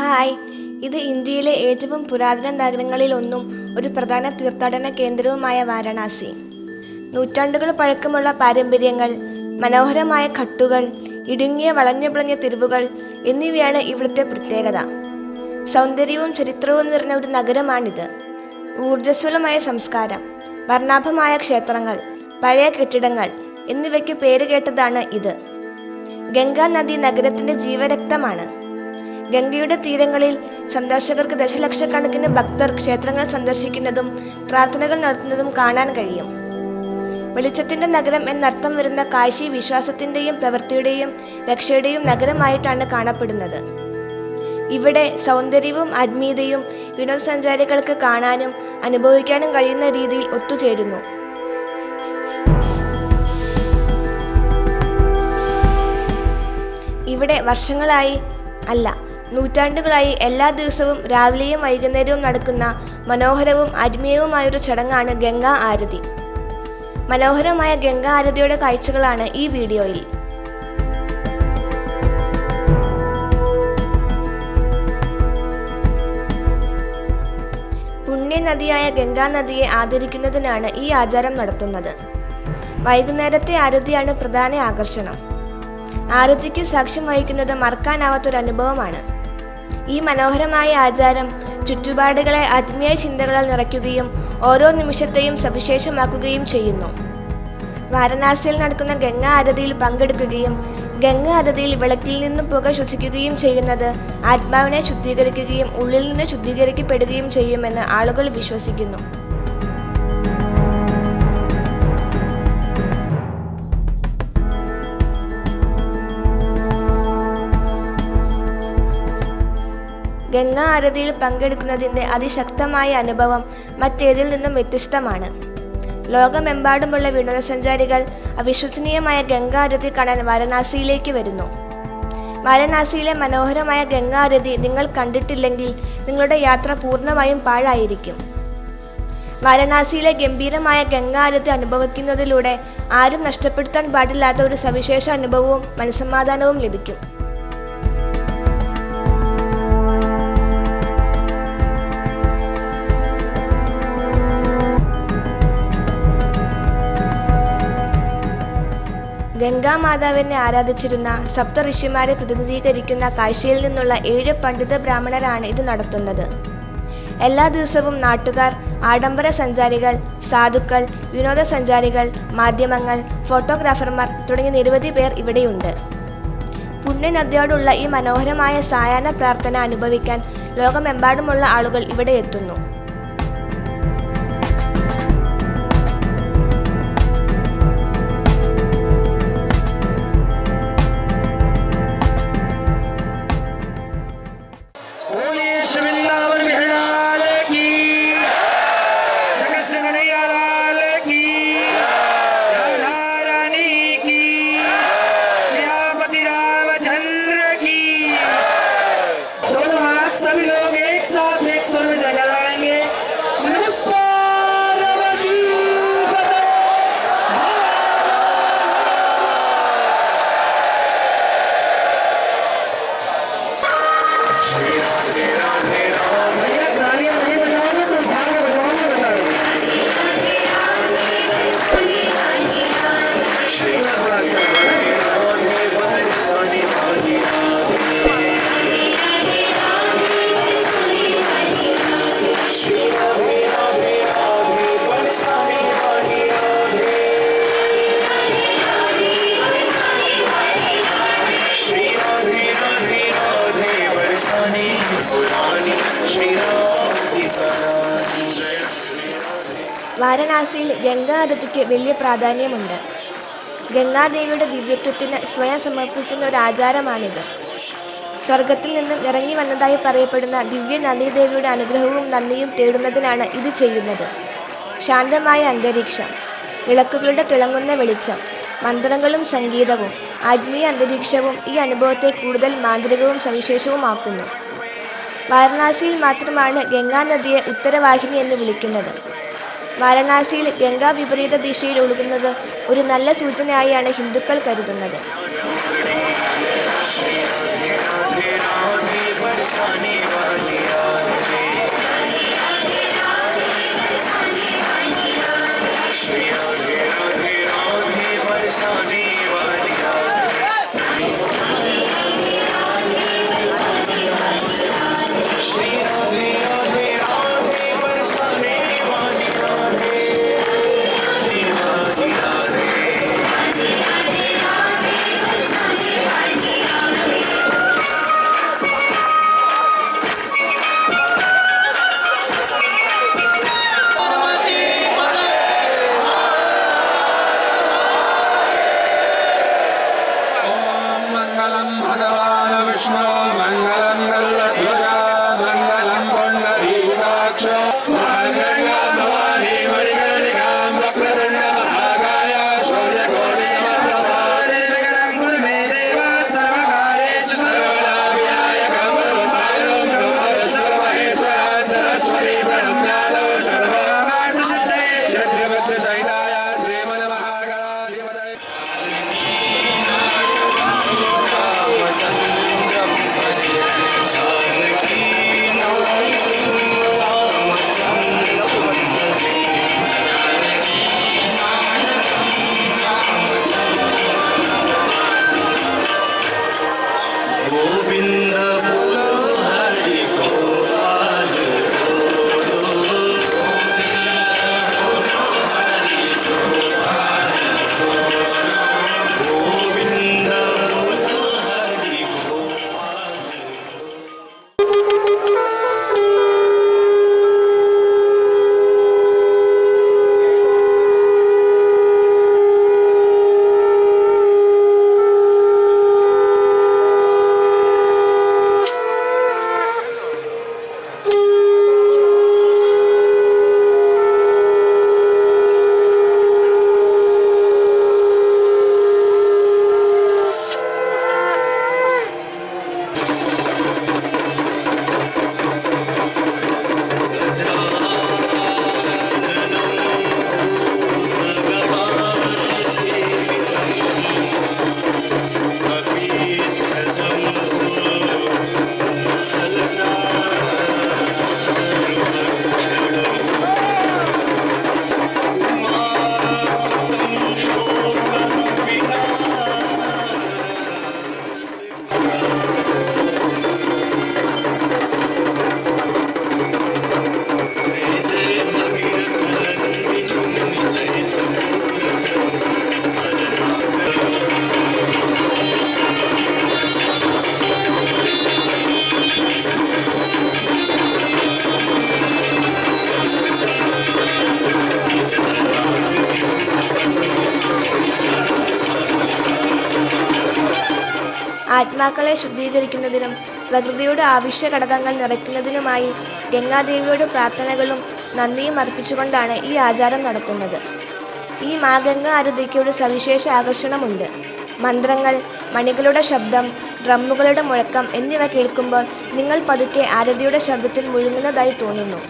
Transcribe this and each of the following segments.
Hi, ഇത് ഇന്ത്യയിലെ ഏറ്റവും പുരാതന നഗരങ്ങളിലൊന്നും ഒരു പ്രധാന തീർത്ഥാടന കേന്ദ്രവുമായ വാരണാസി. നൂറ്റാണ്ടുകൾ പഴക്കമുള്ള പാരമ്പര്യങ്ങൾ, മനോഹരമായ ഘട്ടുകൾ, ഇടുങ്ങിയ വളഞ്ഞുപുളഞ്ഞ തെരുവുകൾ എന്നിവയാണ് ഇവിടുത്തെ പ്രത്യേകത. സൗന്ദര്യവും ചരിത്രവും നിറഞ്ഞ ഒരു നഗരമാണിത്. ഊർജ്ജസ്വലമായ സംസ്കാരം, വർണ്ണാഭമായ ക്ഷേത്രങ്ങൾ, പഴയ കെട്ടിടങ്ങൾ എന്നിവയ്ക്ക് പേരുകേട്ടതാണ് ഇത്. ഗംഗാ നദി നഗരത്തിന്റെ ജീവരക്തമാണ്. ഗംഗയുടെ തീരങ്ങളിൽ സന്ദർശകർക്ക് ദശലക്ഷക്കണക്കിന് ഭക്തർ ക്ഷേത്രങ്ങൾ സന്ദർശിക്കുന്നതും പ്രാർത്ഥനകൾ നടത്തുന്നതും കാണാൻ കഴിയും. വെളിച്ചത്തിന്റെ നഗരം എന്നർത്ഥം വരുന്ന കാശി വിശ്വാസത്തിന്റെയും പ്രവൃത്തിയുടെയും രക്ഷയുടെയും നഗരമായിട്ടാണ് കാണപ്പെടുന്നത്. ഇവിടെ സൗന്ദര്യവും ആത്മീയതയും വിനോദസഞ്ചാരികൾക്ക് കാണാനും അനുഭവിക്കാനും കഴിയുന്ന രീതിയിൽ ഒത്തുചേരുന്നു. ഇവിടെ വർഷങ്ങളായി അല്ല, നൂറ്റാണ്ടുകളായി എല്ലാ ദിവസവും രാവിലെയും വൈകുന്നേരവും നടക്കുന്ന മനോഹരവും ആത്മീയവുമായൊരു ചടങ്ങാണ് ഗംഗാ ആരതി. മനോഹരമായ ഗംഗാ ആരതിയുടെ കാഴ്ചകളാണ് ഈ വീഡിയോയിൽ. പുണ്യനദിയായ ഗംഗാ നദിയെ ആദരിക്കുന്നതിനാണ് ഈ ആചാരം നടത്തുന്നത്. വൈകുന്നേരത്തെ ആരതിയാണ് പ്രധാന ആകർഷണം. ആരതിക്ക് സാക്ഷ്യം വഹിക്കുന്നത് മറക്കാനാവാത്തൊരു അനുഭവമാണ്. ഈ മനോഹരമായ ആചാരം ചുറ്റുപാടുകളെ ആത്മീയ ചിന്തകളാൽ നിറയ്ക്കുകയും ഓരോ നിമിഷത്തെയും സവിശേഷമാക്കുകയും ചെയ്യുന്നു. വാരണാസിയിൽ നടക്കുന്ന ഗംഗാ ആരതിയിൽ പങ്കെടുക്കുകയും ഗംഗാ ആരതിയിൽ വിളക്കിൽ നിന്നും പുക ശ്വസിക്കുകയും ചെയ്യുന്നത് ആത്മാവിനെ ശുദ്ധീകരിക്കുകയും ഉള്ളിൽ നിന്ന് ശുദ്ധീകരിക്കപ്പെടുകയും ചെയ്യുമെന്ന് ആളുകൾ വിശ്വസിക്കുന്നു. ഗംഗാ ആരതിയിൽ പങ്കെടുക്കുന്നതിൻ്റെ അതിശക്തമായ അനുഭവം മറ്റേതിൽ നിന്നും വ്യത്യസ്തമാണ്. ലോകമെമ്പാടുമുള്ള വിനോദസഞ്ചാരികൾ അവിശ്വസനീയമായ ഗംഗാ ആരതി കാണാൻ വാരണാസിയിലേക്ക് വരുന്നു. വാരണാസിയിലെ മനോഹരമായ ഗംഗാ ആരതി നിങ്ങൾ കണ്ടിട്ടില്ലെങ്കിൽ നിങ്ങളുടെ യാത്ര പൂർണ്ണമായും പാഴായിരിക്കും. വാരണാസിയിലെ ഗംഭീരമായ ഗംഗാ ആരതി അനുഭവിക്കുന്നതിലൂടെ ആരും നഷ്ടപ്പെടുത്താൻ പാടില്ലാത്ത ഒരു സവിശേഷ അനുഭവവും മനസ്സമാധാനവും ലഭിക്കും. ഗംഗാമാതാവിനെ ആരാധിച്ചിരുന്ന സപ്ത ഋഷിമാരെ പ്രതിനിധീകരിക്കുന്ന കാശിയിൽ നിന്നുള്ള 7 പണ്ഡിത ബ്രാഹ്മണരാണ് ഇത് നടത്തുന്നത്. എല്ലാ ദിവസവും നാട്ടുകാർ, ആഡംബര സഞ്ചാരികൾ, സാധുക്കൾ, വിനോദസഞ്ചാരികൾ, മാധ്യമങ്ങൾ, ഫോട്ടോഗ്രാഫർമാർ തുടങ്ങി നിരവധി പേർ ഇവിടെയുണ്ട്. പുണ്യനദിയോടുള്ള ഈ മനോഹരമായ സായാഹ്ന പ്രാർത്ഥന അനുഭവിക്കാൻ ലോകമെമ്പാടുമുള്ള ആളുകൾ ഇവിടെ എത്തുന്നു. വാരണാസിയിൽ ഗംഗാ ആരതിക്ക് വലിയ പ്രാധാന്യമുണ്ട്. ഗംഗാദേവിയുടെ ദിവ്യത്വത്തിന് സ്വയം സമർപ്പിക്കുന്ന ഒരു ആചാരമാണിത്. സ്വർഗത്തിൽ നിന്നും ഇറങ്ങി വന്നതായി പറയപ്പെടുന്ന ദിവ്യ നദീദേവിയുടെ അനുഗ്രഹവും നന്ദിയും തേടുന്നതിനാണ് ഇത് ചെയ്യുന്നത്. ശാന്തമായ അന്തരീക്ഷം, വിളക്കുകളുടെ തിളങ്ങുന്ന വെളിച്ചം, മന്ത്രങ്ങളും സംഗീതവും ആത്മീയ അന്തരീക്ഷവും ഈ അനുഭവത്തെ കൂടുതൽ മാന്ത്രികവും സവിശേഷവുമാക്കുന്നു. വാരണാസിയിൽ മാത്രമാണ് ഗംഗാ നദിയെ ഉത്തരവാഹിനി എന്ന് വിളിക്കുന്നത്. വാരണാസിയിൽ ഗംഗ വിപരീത ദിശയിൽ ഒഴുകുന്നത് ഒരു നല്ല സൂചനയായാണ് ഹിന്ദുക്കൾ കരുതുന്നത്. मङ्गलं भगवान् विष्णु मङ्गलं गरुडध्वजा मङ्गलं पुण्डरीकाक्ष मङ्गलं भवानी मणिकर्णिकां वक्रतुण्ड महाकाय शौर्यकोटिसमप्रभा जगदं कुरु मे देव सर्वकार्येषु सर्वदा विनायकं वरदायं ब्रह्मविष्णुमहेश्वरात् सरस्वती प्रणम्यादौ सर्वमार्गसिद्धये शत्रुबुद्धिसहिताय श्रीमन्महागणाधिपतये ആത്മാക്കളെ ശുദ്ധീകരിക്കുന്നതിനും പ്രകൃതിയുടെ ആവശ്യ ഘടകങ്ങൾ നിറയ്ക്കുന്നതിനുമായി ഗംഗാദേവിയോട് പ്രാർത്ഥനകളും നന്ദിയും അർപ്പിച്ചുകൊണ്ടാണ് ഈ ആചാരം നടത്തുന്നത്. ഈ മാഗംഗ ആരതിക്ക് ഒരു സവിശേഷ ആകർഷണമുണ്ട്. മന്ത്രങ്ങൾ, മണികളുടെ ശബ്ദം, ഡ്രമ്മുകളുടെ മുഴക്കം എന്നിവ കേൾക്കുമ്പോൾ നിങ്ങൾ പതുക്കെ ആരതിയുടെ ശബ്ദത്തിൽ മുഴുകുന്നതായി തോന്നുന്നു.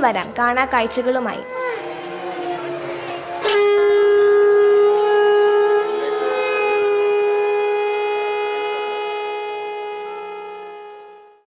വരാം കാണാ കാഴ്ചകളുമായി.